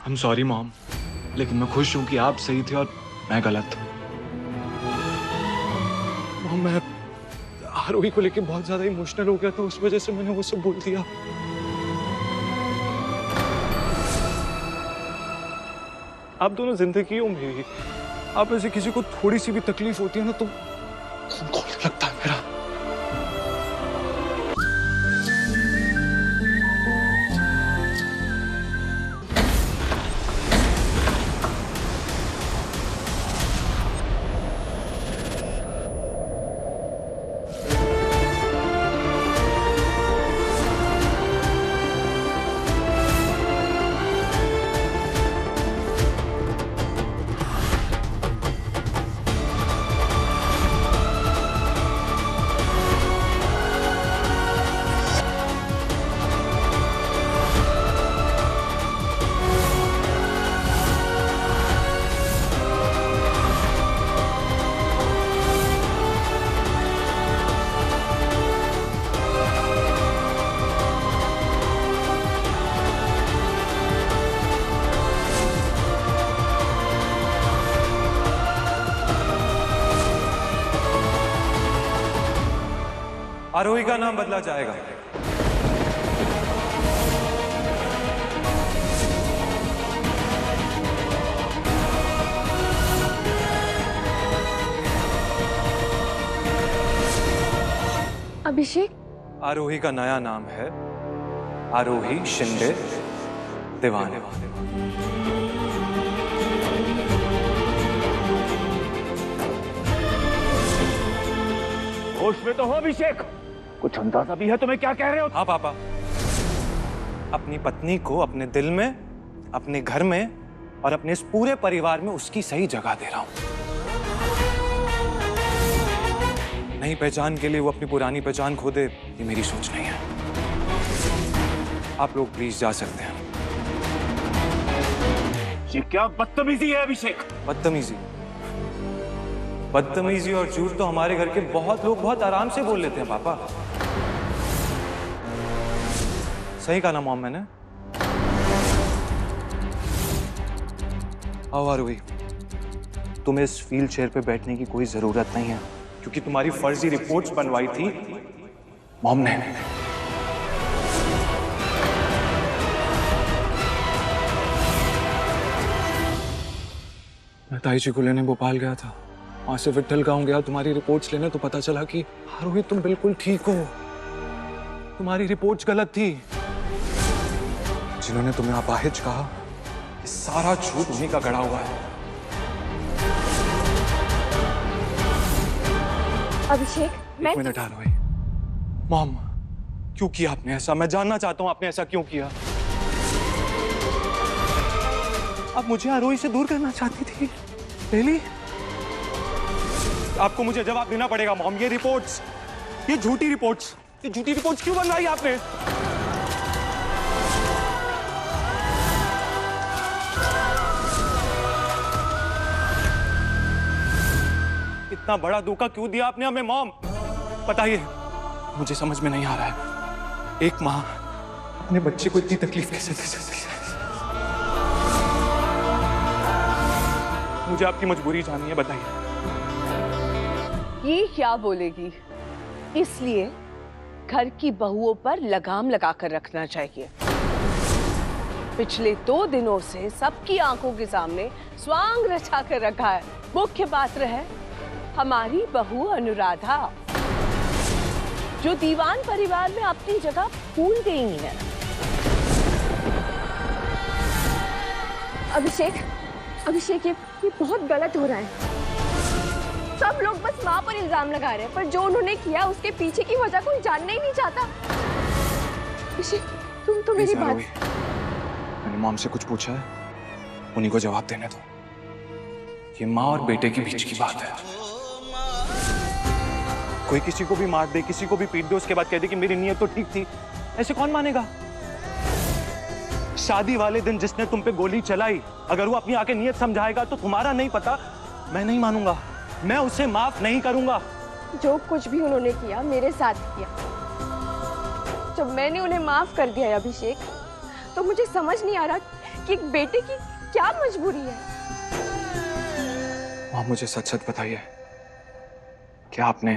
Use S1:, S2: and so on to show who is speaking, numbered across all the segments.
S1: I'm sorry mom, लेकिन मैं खुश हूँ कि आप सही थे और मैं गलत। मॉम, मैं आरोही को लेके बहुत ज्यादा इमोशनल हो गया था, उस वजह से मैंने वो सब बोल दिया। आप दोनों जिंदगी हो मेरी। आप में से किसी को थोड़ी सी भी तकलीफ होती है ना तो खून खोलने लगता है मेरा।
S2: आरोही का नाम बदला जाएगा।
S3: अभिषेक,
S2: आरोही का नया नाम है आरोही शिंदे दीवान।
S4: होश में तो हो अभिषेक? कुछ अंदाजा भी है तुम्हें क्या कह रहे हो?
S2: हाँ पापा, अपनी पत्नी को अपने दिल में, अपने घर में और अपने इस पूरे परिवार में उसकी सही जगह दे रहा हूं। नई पहचान के लिए वो अपनी पुरानी पहचान खो दे, ये मेरी सोच नहीं है। आप लोग प्लीज जा सकते हैं।
S4: ये क्या बदतमीजी है अभिषेक?
S2: बदतमीजी? बदतमीजी और झूठ तो हमारे घर के बहुत लोग बहुत आराम से बोल लेते हैं पापा। सही कहा ना मॉम मैंने? आओ आरोही, तुम्हें इस व्हील चेयर पे बैठने की कोई जरूरत नहीं है, क्योंकि तुम्हारी फर्जी रिपोर्ट्स बनवाई थी मॉम ने।
S1: मैं ताई जी को लेने भोपाल गया था, वहां से विट्ठल गांव गया तुम्हारी रिपोर्ट्स लेने, तो पता चला कि आरोही तुम बिल्कुल ठीक हो, तुम्हारी रिपोर्ट्स गलत थी। जिन्होंने तुम्हें अपाहिज कहा, ये सारा झूठ उन्हीं का गढ़ा हुआ है।
S3: अभिषेक, मैं
S1: एक मिनट आरोही। मॉम, क्यों किया आपने ऐसा? मैं जानना चाहता हूं आपने ऐसा क्यों किया। आप मुझे आरोही से दूर करना चाहती थी? रियली? आपको मुझे जवाब देना पड़ेगा मॉम। ये रिपोर्ट्स, ये झूठी रिपोर्ट्स क्यों बनवाई आपने? इतना बड़ा धोखा क्यों दिया आपने हमें मॉम? बताइए, मुझे समझ में नहीं आ रहा है। एक माँ अपने बच्चे को इतनी तकलीफ कैसे दे सकती है? मुझे आपकी मजबूरी जाननी है, बताइए।
S5: ये क्या बोलेगी, इसलिए घर की बहुओं पर लगाम लगाकर रखना चाहिए। पिछले 2 दिनों से सबकी आंखों के सामने स्वांग रचा कर रखा है। मुख्य पात्र है हमारी बहू अनुराधा, जो दीवान परिवार में अपनी जगह भूल गई है।
S3: अभिषेक, ये बहुत गलत हो रहा है। सब लोग बस माँ पर इल्जाम लगा रहे हैं, पर जो उन्होंने किया उसके पीछे की वजह कोई जानना ही नहीं चाहता। अभिषेक, तुम तो मेरी बात।
S1: मैंने मॉम से कुछ पूछा है, उन्हीं को जवाब देने दो। ये माँ और बेटे के बीच की बात है। कोई किसी को भी मार दे, किसी को भी पीट दे, उसके बाद कह दे कि मेरी नीयत तो ठीक थी, ऐसे कौन मानेगा? शादी वाले दिन जिसने तुम पे गोली चलाई, अगर वो अपनी आके नीयत समझाएगा तो तुम्हारा नहीं पता, मैं नहीं मानूंगा, मैं उसे माफ नहीं करूंगा।
S3: जो कुछ भी उन्होंने किया मेरे साथ किया। जब मैंने उन्हें माफ कर दिया है अभिषेक, तो मुझे समझ नहीं आ रहा कि एक बेटे की क्या मजबूरी है।
S2: आप मुझे सच सच बताइए, क्या आपने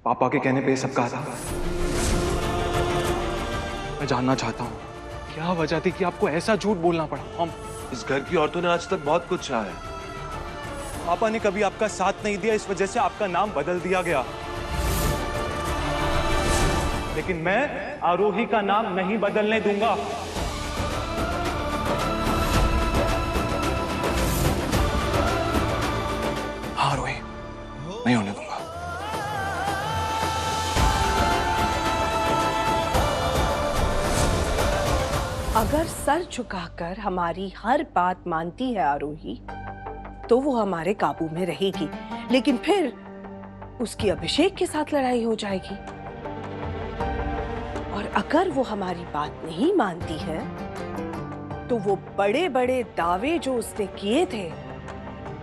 S2: पापा के कहने पे ये सब कहा था? मैं जानना चाहता हूँ क्या वजह थी कि आपको ऐसा झूठ बोलना पड़ा। हम
S6: इस घर की औरतों ने आज तक बहुत कुछ चाहा है।
S2: पापा ने कभी आपका साथ नहीं दिया, इस वजह से आपका नाम बदल दिया गया। लेकिन मैं आरोही का नाम नहीं बदलने दूंगा। हाँ आरोही, नहीं होने दूंगा।
S5: अगर सर झुकाकर हमारी हर बात मानती है आरोही, तो वो हमारे काबू में रहेगी। लेकिन फिर उसकी अभिषेक के साथ लड़ाई हो जाएगी। और अगर वो हमारी बात नहीं मानती है, तो वो बड़े बड़े दावे जो उसने किए थे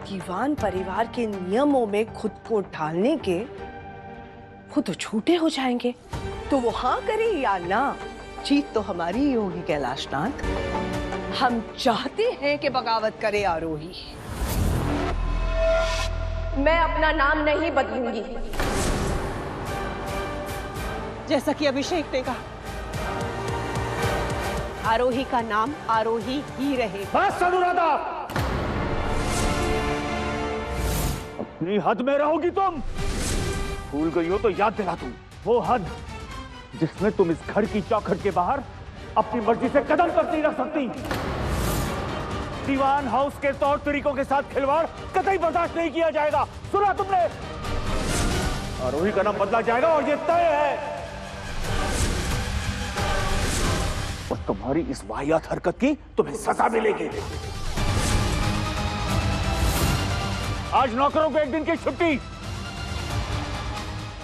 S5: दीवान परिवार के नियमों में खुद को ढालने के, वो तो झूठे हो जाएंगे। तो वो हाँ करे या ना, जीत तो हमारी ही होगी कैलाशनाथ। हम चाहते हैं कि बगावत करे आरोही।
S3: मैं अपना नाम नहीं बदलूंगी।
S5: जैसा कि अभिषेक ने कहा, आरोही का नाम आरोही ही रहेगा।
S4: बस अनुराधा, अपनी हद में रहोगी तुम। भूल गई हो तो याद दिला दूं, वो हद जिसमें तुम इस घर की चौखट के बाहर अपनी मर्जी से कदम तक नहीं रख सकती। दीवान हाउस के तौर तरीकों के साथ खिलवाड़ कतई बर्दाश्त नहीं किया जाएगा। सुना तुमने? आरोही का नाम बदला जाएगा और ये तय है। और तुम्हारी इस वाहियात हरकत की तुम्हें सजा मिलेगी। आज नौकरों को एक दिन की छुट्टी।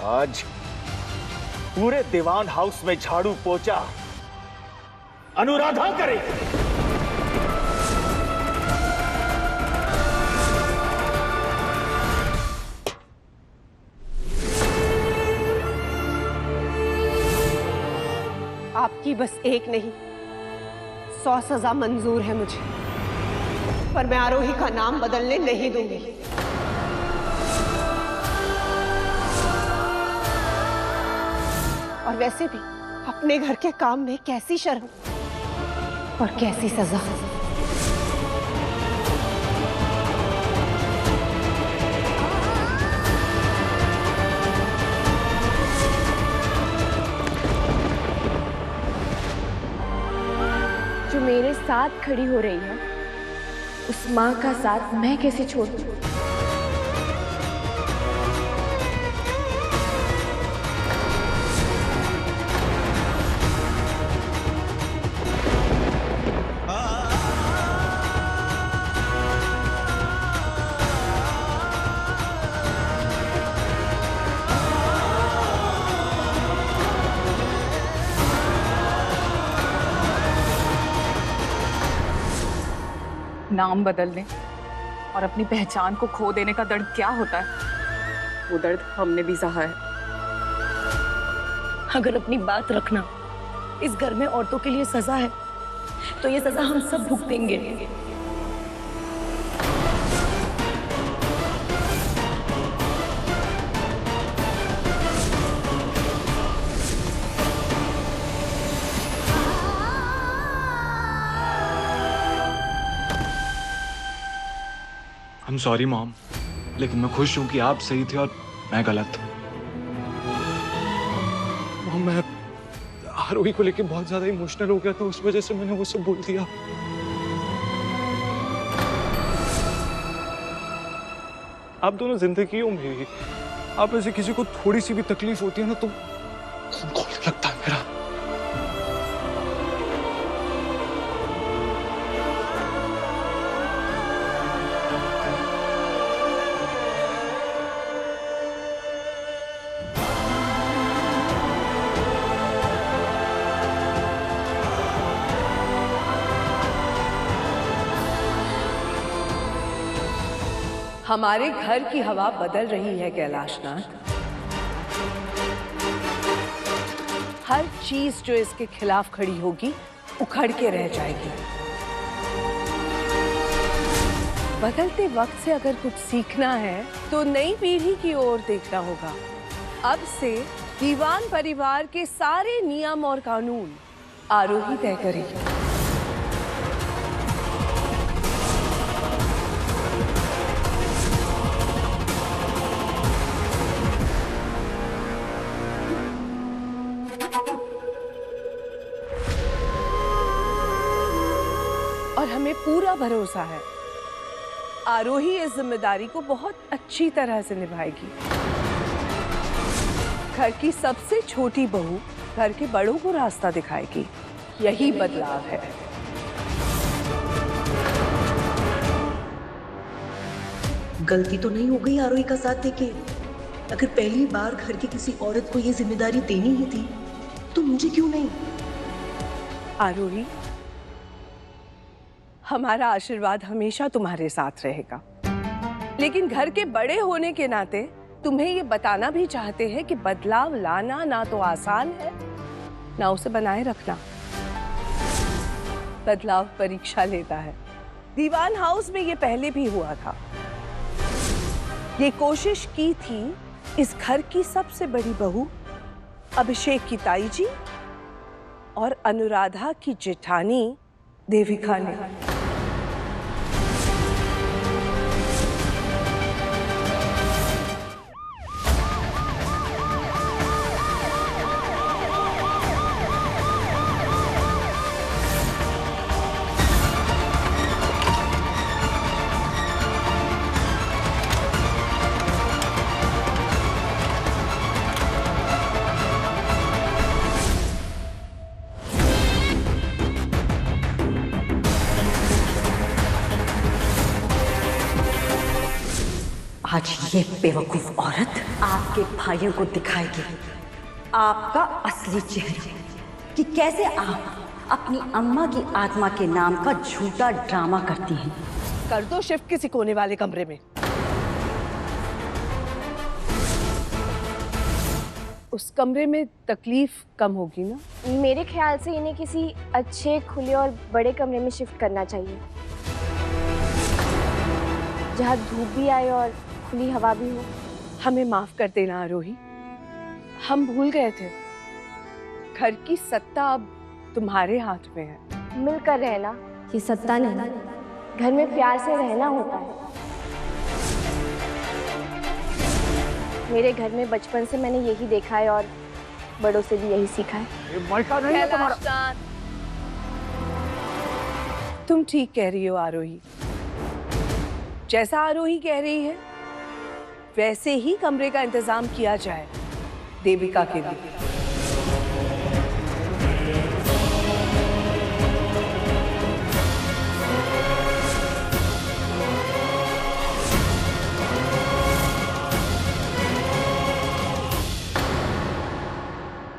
S4: आज पूरे दीवान हाउस में झाड़ू पोछा अनुराधा करेगी।
S5: आपकी बस एक नहीं 100 सजा मंजूर है मुझे, पर मैं आरोही का नाम बदलने नहीं दूंगी। और वैसे भी अपने घर के काम में कैसी शर्म और कैसी सजा।
S3: जो मेरे साथ खड़ी हो रही है, उस माँ का साथ मैं कैसे छोड़ दूं?
S7: नाम बदलने और अपनी पहचान को खो देने का दर्द क्या होता है, वो दर्द हमने भी सहा है।
S8: अगर अपनी बात रखना इस घर में औरतों के लिए सजा है, तो ये सजा हम सब भुगतेंगे।
S2: I'm sorry मॉम, लेकिन मैं खुश हूं कि आप सही थे और मैं गलत। मॉम, मैं आरोही को लेके बहुत ज्यादा इमोशनल हो गया था, उस वजह से मैंने वो सब बोल दिया। आप दोनों जिंदगी हो मेरी। आप ऐसे किसी को थोड़ी सी भी तकलीफ होती है ना तो खून खोलने लगता है मेरा।
S5: हमारे घर की हवा बदल रही है कैलाशनाथ। हर चीज जो इसके खिलाफ खड़ी होगी उखड़ के रह जाएगी। बदलते वक्त से अगर कुछ सीखना है तो नई पीढ़ी की ओर देखना होगा। अब से दीवान परिवार के सारे नियम और कानून आरोही तय करेगी। और हमें पूरा भरोसा है आरोही इस जिम्मेदारी को बहुत अच्छी तरह से निभाएगी। घर की सबसे छोटी बहू घर के बड़ों को रास्ता दिखाएगी। यही बदलाव है।
S8: गलती तो नहीं हो गई आरोही का साथ देके? अगर पहली बार घर की किसी औरत को ये जिम्मेदारी देनी ही थी तो मुझे क्यों नहीं?
S5: आरोही, हमारा आशीर्वाद हमेशा तुम्हारे साथ रहेगा, लेकिन घर के बड़े होने के नाते तुम्हें ये बताना भी चाहते हैं कि बदलाव लाना ना तो आसान है ना उसे बनाए रखना। बदलाव परीक्षा लेता है। दीवान हाउस में ये पहले भी हुआ था। ये कोशिश की थी इस घर की सबसे बड़ी बहू अभिषेक की ताई जी और अनुराधा की जेठानी देविका ने।
S9: आज ये बेवकूफ औरत आपके भाइयों को दिखाएगी आपका असली चेहरा, कि कैसे आप अपनी अम्मा की आत्मा के नाम का झूठा ड्रामा करती हैं।
S5: कर दो शिफ्ट किसी कोने वाले कमरे में। उस कमरे में तकलीफ कम होगी ना?
S3: मेरे ख्याल से इन्हें किसी अच्छे खुले और बड़े कमरे में शिफ्ट करना चाहिए, जहाँ धूप भी आए और खुली हवा भी हो।
S5: हमें माफ कर देना आरोही, हम भूल गए थे। घर की सत्ता अब तुम्हारे हाथ में है।
S3: मिलकर रहना ये सत्ता नहीं, घर में प्यार से रहना होता है। मेरे घर में बचपन से मैंने यही देखा है और बड़ों से भी यही सीखा है।
S4: ये मलका नहीं है तुम्हारा।
S5: तुम ठीक कह रही हो आरोही। जैसा आरोही कह रही है वैसे ही कमरे का इंतजाम किया जाए देविका के लिए।